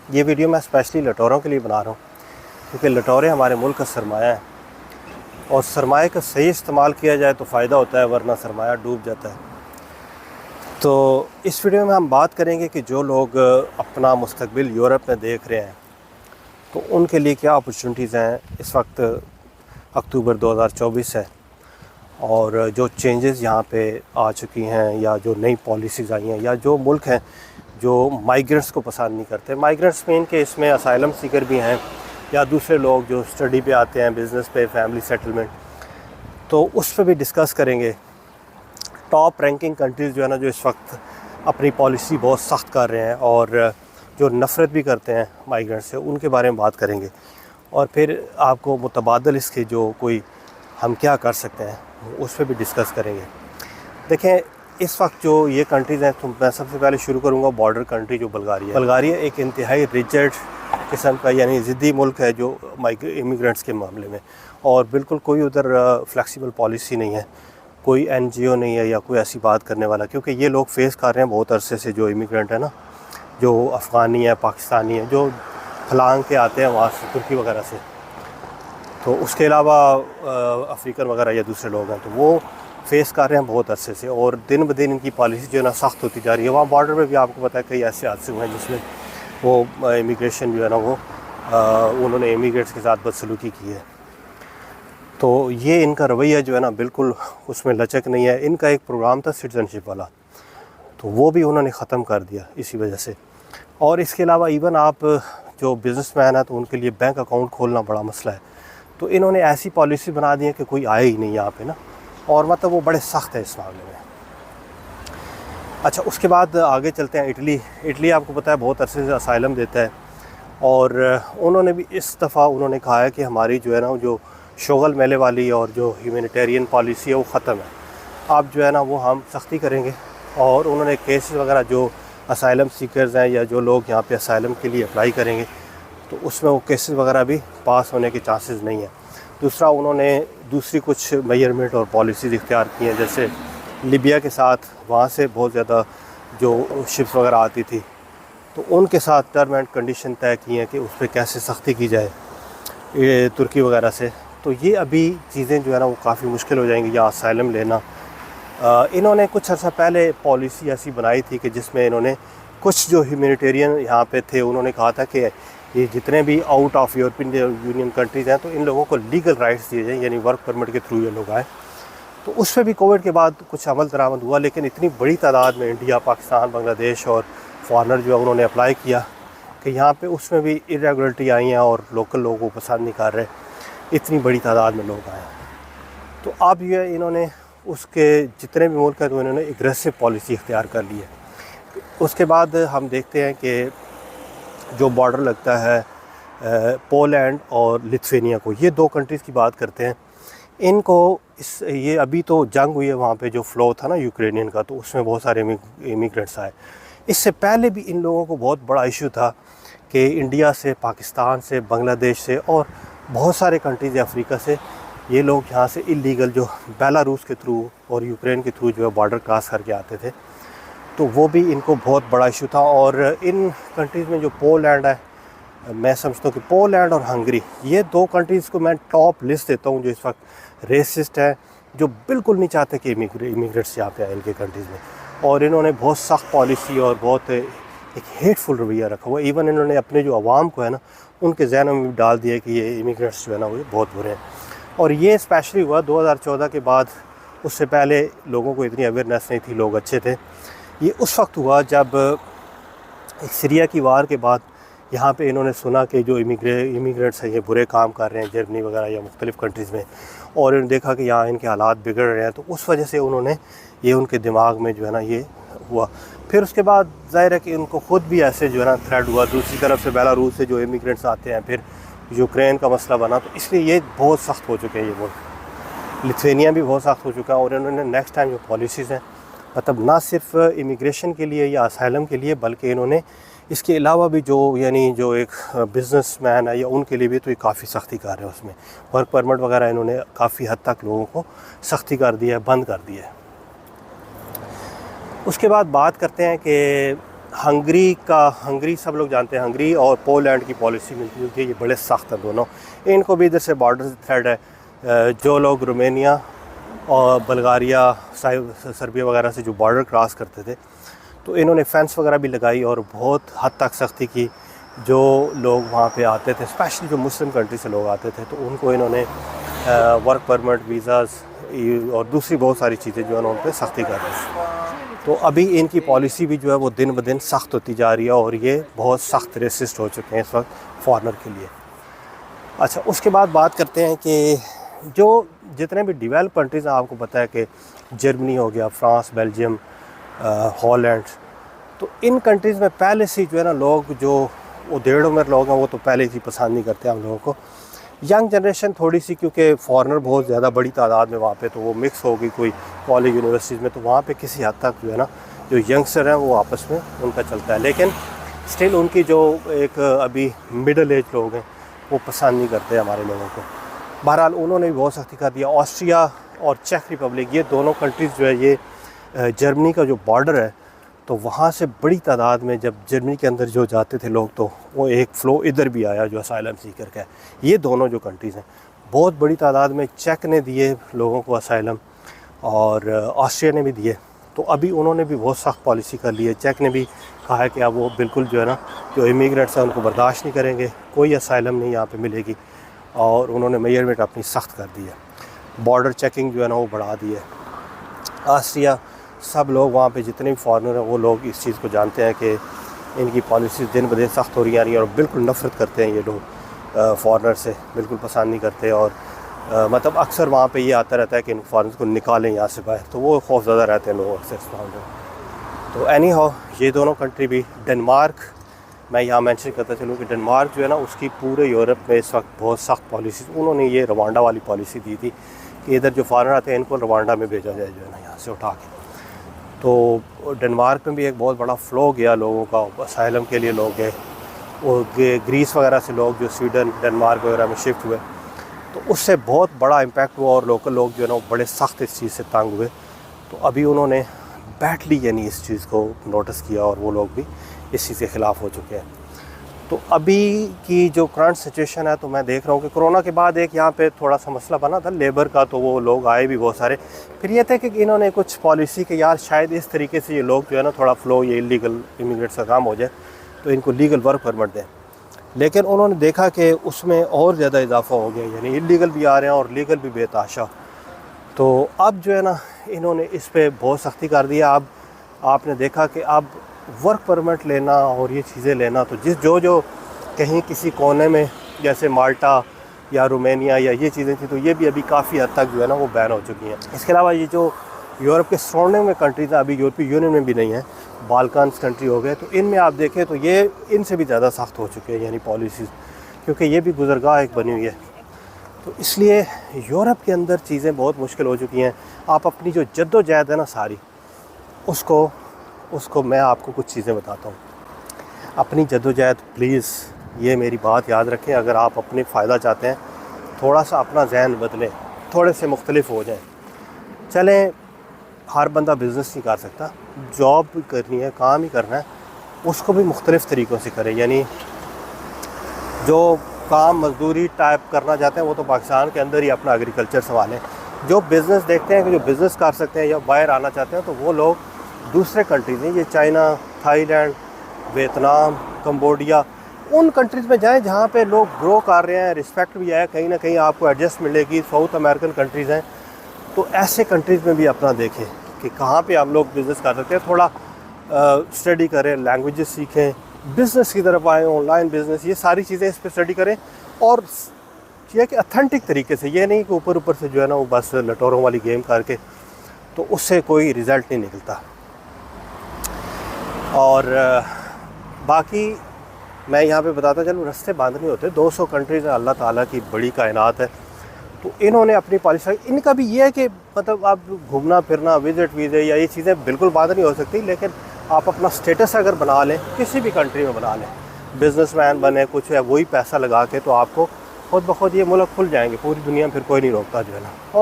ये वीडियो मैं स्पेशली लटोरों के लिए बना रहा हूँ, क्योंकि लटोरे हमारे मुल्क का सरमाया है और सरमाए का सही इस्तेमाल किया जाए तो फ़ायदा होता है, वरना सरमाया डूब जाता है। तो इस वीडियो में हम बात करेंगे कि जो लोग अपना मुस्तकबिल यूरोप में देख रहे हैं तो उनके लिए क्या अपॉर्चुनिटीज़ हैं। इस वक्त अक्टूबर 2024 है और जो चेंजेस यहाँ पे आ चुकी हैं या जो नई पॉलिसीज़ आई हैं या जो मुल्क हैं जो माइग्रेंट्स को पसंद नहीं करते, माइग्रेंट्स में इनके इसमें असाइलम सीकर भी हैं या दूसरे लोग जो स्टडी पे आते हैं, बिज़नेस पे, फैमिली सेटलमेंट, तो उस पर भी डिस्कस करेंगे। टॉप रैंकिंग कंट्रीज़ जो है ना, जो इस वक्त अपनी पॉलिसी बहुत सख्त कर रहे हैं और जो नफ़रत भी करते हैं माइग्रेंट से, उनके बारे में बात करेंगे। और फिर आपको मुतबादल इसके जो कोई हम क्या कर सकते हैं उस पर भी डिस्कस करेंगे। देखें, इस वक्त जो ये कंट्रीज़ हैं, तो मैं सबसे पहले शुरू करूँगा बॉर्डर कंट्री जो बल्गारिया एक इंतहाई रिजिड किस्म का यानी ज़िद्दी मुल्क है जो इमिग्रेंट्स के मामले में, और बिल्कुल कोई उधर फ्लेक्सिबल पॉलिसी नहीं है, कोई NGO नहीं है या कोई ऐसी बात करने वाला, क्योंकि ये लोग फेस कर रहे हैं बहुत अरसे से, जो इमिग्रेंट है ना, जो अफ़गानी है, पाकिस्तानी है, जो फलांग के आते हैं वहाँ से, तुर्की वगैरह से, तो उसके अलावा अफ्रीकन वगैरह या दूसरे लोग हैं, तो वो फेस कर रहे हैं बहुत अरसे से, और दिन ब दिन इनकी पॉलिसी जो है ना सख्त होती जा रही है। वहाँ बॉर्डर पे भी आपको पता है कई ऐसे हादसे हुए हैं जिसमें वो इमिग्रेशन जो है ना वो उन्होंने इमिग्रेंट्स के साथ बदसलूकी की है। तो ये इनका रवैया जो है ना बिल्कुल उसमें लचक नहीं है। इनका एक प्रोग्राम था सिटीज़नशिप वाला, तो वो भी उन्होंने ख़त्म कर दिया इसी वजह से। और इसके अलावा इवन आप जो बिज़नेसमैन है तो उनके लिए बैंक अकाउंट खोलना बड़ा मसला है, तो इन्होंने ऐसी पॉलिसी बना दी है कि कोई आए ही नहीं यहाँ पे ना, और मतलब वो बड़े सख्त है इस मामले में। अच्छा, उसके बाद आगे चलते हैं इटली आपको पता है बहुत अरसे से असाइलम देता है, और उन्होंने भी इस दफ़ा उन्होंने कहा है कि हमारी जो है ना जो शोगल मेले वाली और जो ह्यूमैनिटेरियन पॉलिसी है वो ख़त्म है, अब जो है ना वो हम सख्ती करेंगे। और उन्होंने केसेस वगैरह जो असाइलम सीकर्स हैं या जो लोग यहाँ पे असाइलम के लिए अप्लाई करेंगे तो उसमें वो केसेस वगैरह भी पास होने के चांसेस नहीं है। दूसरा, उन्होंने दूसरी कुछ मेजरमेंट और पॉलिसीज़ इख्तियार की हैं, जैसे लीबिया के साथ, वहाँ से बहुत ज़्यादा जो शिप्स वगैरह आती थी तो उनके साथ टर्म एंड कंडीशन तय की हैं कि उस पर कैसे सख्ती की जाए, ये तुर्की वगैरह से। तो ये अभी चीज़ें जो है ना वो काफ़ी मुश्किल हो जाएंगी, या असाइलम लेना। इन्होंने कुछ अर्सा पहले पॉलिसी ऐसी बनाई थी कि जिसमें इन्होंने कुछ जो ह्यूमैनिटेरियन यहाँ पे थे उन्होंने कहा था कि ये जितने भी out of European union countries हैं तो इन लोगों को लीगल राइट्स दिए जाएँ, यानी वर्क परमिट के थ्रू ये लोग आए। तो उस पर भी कोविड के बाद कुछ अमल दरामद हुआ, लेकिन इतनी बड़ी तादाद में इंडिया, पाकिस्तान, बांग्लादेश और फॉरनर जो है उन्होंने अप्लाई किया कि यहाँ पे उसमें भी इरेगुलरिटी आई हैं और लोकल लोगों को पसंद नहीं कर रहे, इतनी बड़ी तादाद में लोग आए। तो अब ये इन्होंने उसके जितने भी मुल्क हैं तो इन्होंने एग्रेसिव पॉलिसी इख्तियार कर ली है। उसके बाद हम देखते हैं कि जो बॉर्डर लगता है पोलैंड और लिथुआनिया को, ये दो कंट्रीज़ की बात करते हैं। इनको ये अभी तो जंग हुई है वहाँ पे, जो फ्लो था ना यूक्रेनियन का, तो उसमें बहुत सारे इमिग्रेंट्स आए। इससे पहले भी इन लोगों को बहुत बड़ा इशू था कि इंडिया से, पाकिस्तान से, बांग्लादेश से और बहुत सारे कंट्रीज़ अफ्रीका से ये लोग यहाँ से इलीगल जो बेलारूस के थ्रू और यूक्रेन के थ्रू जो है बॉर्डर क्रॉस करके आते थे, तो वो भी इनको बहुत बड़ा इशू था। और इन कंट्रीज़ में जो पोलैंड है, मैं समझता हूँ कि पोलैंड और हंगरी, ये दो कंट्रीज़ को मैं टॉप लिस्ट देता हूँ जो इस वक्त रेसिस्ट है, जो बिल्कुल नहीं चाहते कि इमिग्रेंट्स यहाँ पे आए इनके कंट्रीज़ में। और इन्होंने बहुत सख्त पॉलिसी और बहुत एक हेटफुल रवैया रखा हुआ। इवन इन्होंने अपने जो आवाम को है ना उनके जहनों में भी डाल दिया कि ये इमिग्रेंट्स जो है ना वो बहुत बुरे हैं। और ये स्पेशली हुआ 2014 के बाद, उससे पहले लोगों को इतनी अवेयरनेस नहीं थी, लोग अच्छे थे। ये उस वक्त हुआ जब सीरिया की वार के बाद यहाँ पे इन्होंने सुना कि जो इमिग्रेंट्स हैं ये बुरे काम कर रहे हैं जर्मनी वगैरह या मुख्तलिफ़ कंट्रीज़ में, और इन्होंने देखा कि यहाँ इनके हालात बिगड़ रहे हैं, तो उस वजह से उन्होंने ये उनके दिमाग में जो है ना ये हुआ। फिर उसके बाद ज़ाहिर है कि उनको ख़ुद भी ऐसे जो है ना थ्रेट हुआ, दूसरी तरफ से बेलारूस से जो इमिग्रेंट्स आते हैं, फिर यूक्रेन का मसला बना, तो इसलिए ये बहुत सख्त हो चुके हैं ये मुल्क। लिथुआनिया भी बहुत सख्त हो चुका है, और इन्होंने नेक्स्ट टाइम जो पॉलिसीज़ हैं, मतलब ना सिर्फ इमिग्रेशन के लिए या असाइलम के लिए, बल्कि इन्होंने इसके अलावा भी जो यानी जो एक बिज़नेसमैन है या उनके लिए भी तो ये काफ़ी सख्ती कर रहे हैं। उसमें वर्क परमिट वगैरह इन्होंने काफ़ी हद तक लोगों को सख्ती कर दिया है, बंद कर दिया है। उसके बाद बात करते हैं कि हंगरी सब लोग जानते हैं, हंगरी और पोलैंड की पॉलिसी मिलती जुलती है, ये बड़े सख्त हैं दोनों। इनको भी इधर से बॉर्डर से थ्रेड है। जो लोग रोमेनिया और बल्गारिया, सर्बिया वगैरह से जो बॉर्डर क्रॉस करते थे, तो इन्होंने फेंस वगैरह भी लगाई और बहुत हद तक सख्ती की। जो लोग वहाँ पे आते थे, स्पेशली जो मुस्लिम कंट्री से लोग आते थे, तो उनको इन्होंने वर्क परमिट, वीज़ाज़ और दूसरी बहुत सारी चीज़ें जो है उन पर सख्ती कर दी। तो अभी इनकी पॉलिसी भी जो है वो दिन ब दिन सख्त होती जा रही है और ये बहुत सख्त रेसिस्ट हो चुके हैं इस वक्त फॉरेनर के लिए। अच्छा, उसके बाद बात करते हैं कि जो जितने भी डेवलप कंट्रीज़ हैं, आपको पता है कि जर्मनी हो गया, फ्रांस, बेल्जियम, हॉलैंड, तो इन कंट्रीज़ में पहले से जो है ना लोग जो वो 1.5 उम्र लोग हैं वो तो पहले ही पसंद नहीं करते हम लोगों को। यंग जनरेशन थोड़ी सी, क्योंकि फॉरेनर बहुत ज़्यादा बड़ी तादाद में वहाँ पे, तो वो मिक्स हो गई कोई कॉलेज यूनिवर्सिटीज़ में, तो वहाँ पे किसी हद तक जो है ना जो यंगस्टर हैं वो आपस में उनका चलता है। लेकिन स्टिल उनकी जो एक अभी मिडल एज लोग हैं वो पसंद नहीं करते हमारे लोगों को। बहरहाल उन्होंने भी बहुत सख्ती कर दिया। ऑस्ट्रिया और चेक रिपब्लिक, ये दोनों कंट्रीज़ जो है, ये जर्मनी का जो बॉर्डर है, तो वहाँ से बड़ी तादाद में जब जर्मनी के अंदर जो जाते थे लोग, तो वो एक फ़्लो इधर भी आया जो असाइलम सीकर का है। ये दोनों जो कंट्रीज़ हैं बहुत बड़ी तादाद में चेक ने दिए लोगों को असाइलम और ऑस्ट्रिया ने भी दिए। तो अभी उन्होंने भी बहुत सख्त पॉलिसी कर ली है। चेक ने भी कहा है कि अब वो बिल्कुल जो है ना जो इमिग्रेंट्स हैं उनको बर्दाश्त नहीं करेंगे, कोई असाइलम नहीं यहाँ पे मिलेगी, और उन्होंने मेजरमेंट अपनी सख्त कर दी है। बॉर्डर चेकिंग जो है ना वो बढ़ा दी है। ऑस्ट्रिया, सब लोग वहाँ पे जितने भी फॉरेनर हैं वो लोग इस चीज़ को जानते हैं कि इनकी पॉलिसी दिन ब दिन सख्त हो रही आ रही है, और बिल्कुल नफ़रत करते हैं ये लोग फॉरेनर से, बिल्कुल पसंद नहीं करते। और मतलब अक्सर वहाँ पे ये आता रहता है कि इन फॉरेनर्स को निकालें यहाँ से बाहर, तो वो खौफ ज़्यादा रहते हैं लोग अक्सर फॉरेनर। तो एनी हाउ, ये दोनों कंट्री भी, डेनमार्क मैं यहाँ मेंशन करता चलूँ कि डेनमार्क जो है ना उसकी पूरे यूरोप में इस वक्त बहुत सख्त पॉलिसी, उन्होंने ये रवांडा वाली पॉलिसी दी थी कि इधर जो फॉरेनर आते हैं इनको रवांडा में भेजा जाए जो है ना यहाँ से उठा के। तो डेनमार्क में भी एक बहुत बड़ा फ़्लो गया लोगों का, असाइलम के लिए लोग गए, वो ग्रीस वगैरह से लोग जो स्वीडन, डेनमार्क वगैरह में शिफ्ट हुए, तो उससे बहुत बड़ा इम्पैक्ट हुआ और लोकल लोग जो है ना वो बड़े सख्त इस चीज़ से तंग हुए। तो अभी उन्होंने बैटली यानी इस चीज़ को नोटिस किया और वो लोग भी इस चीज़ के ख़िलाफ़ हो चुके हैं। तो अभी की जो करंट सिचुएशन है, तो मैं देख रहा हूँ कि कोरोना के बाद एक यहाँ पे थोड़ा सा मसला बना था लेबर का, तो वो लोग आए भी बहुत सारे। फिर ये थे कि इन्होंने कुछ पॉलिसी के यार शायद इस तरीके से ये लोग जो है ना थोड़ा फ़्लो ये इलीगल इमिग्रेट्स का काम हो जाए, तो इनको लीगल वर्क परमिट दें। लेकिन उन्होंने देखा कि उसमें और ज़्यादा इजाफा हो गया, यानी इलीगल भी आ रहे हैं और लीगल भी बेताशा। तो अब जो है ना इन्होंने इस पर बहुत सख्ती कर दिया। अब आपने देखा कि अब वर्क परमिट लेना और ये चीज़ें लेना, तो जो कहीं किसी कोने में जैसे माल्टा या रोमेनिया या ये चीज़ें थी, तो ये भी अभी काफ़ी हद तक जो है ना वो बैन हो चुकी हैं। इसके अलावा ये जो यूरोप के सराउंडिंग में कंट्रीज़ हैं, अभी यूरोपीय यूनियन में भी नहीं है, बाल्कान्स कंट्री हो गए, तो इनमें आप देखें तो ये इनसे भी ज़्यादा सख्त हो चुके हैं यानी पॉलिसीज़, क्योंकि ये भी गुज़रगाह एक बनी हुई है। तो इसलिए यूरोप के अंदर चीज़ें बहुत मुश्किल हो चुकी हैं। आप अपनी जो जद्दोजहद है ना सारी, उसको मैं आपको कुछ चीज़ें बताता हूँ। अपनी जद्दोजहद प्लीज़ ये मेरी बात याद रखें, अगर आप अपने फ़ायदा चाहते हैं, थोड़ा सा अपना जहन बदलें, थोड़े से मुख्तलिफ हो जाएं। चलें, हर बंदा बिज़नेस नहीं कर सकता, जॉब भी करनी है, काम ही करना है, उसको भी मुख्तलिफ़ तरीक़ों से करें। यानी जो काम मज़दूरी टाइप करना चाहते हैं वो तो पाकिस्तान के अंदर ही अपना एग्रीकल्चर संभालें। जो बिज़नेस देखते हैं कि जो बिज़नेस कर सकते हैं या बाहर आना चाहते हैं, तो वो लोग दूसरे कंट्रीज़ हैं, ये चाइना, थाईलैंड, वियतनाम, कंबोडिया, उन कंट्रीज़ में जाएं जहाँ पे लोग ग्रो कर रहे हैं, रिस्पेक्ट भी है, कहीं ना कहीं आपको एडजस्ट मिलेगी। साउथ अमेरिकन कंट्रीज़ हैं, तो ऐसे कंट्रीज़ में भी अपना देखें कि कहाँ पे हम लोग बिज़नेस कर सकते हैं। थोड़ा स्टडी करें, लैंग्वेजेस सीखें, बिज़नेस की तरफ आएँ, ऑनलाइन बिज़नेस, ये सारी चीज़ें इस पर स्टडी करें। और ये कि अथेंटिक तरीके से, ये नहीं कि ऊपर से जो है ना वो बस लटोरों वाली गेम करके, तो उससे कोई रिज़ल्ट नहीं निकलता। और बाकी मैं यहाँ पे बताता चलूँ, रास्ते बंद नहीं होते। 200 कंट्रीज़ हैं, अल्लाह ताला की बड़ी कायनात है। तो इन्होंने अपनी पॉलिसी, इनका भी ये है कि मतलब आप घूमना फिरना, विज़िट वीज़े या ये चीज़ें बिल्कुल बंद नहीं हो सकती, लेकिन आप अपना स्टेटस अगर बना लें, किसी भी कंट्री में बना लें, बिज़नेसमैन बने, कुछ है, वही पैसा लगा के, तो आपको खुद ब खुद ये मुल्क खुल जाएंगे पूरी दुनिया में, फिर कोई नहीं रोकता जो है ना। और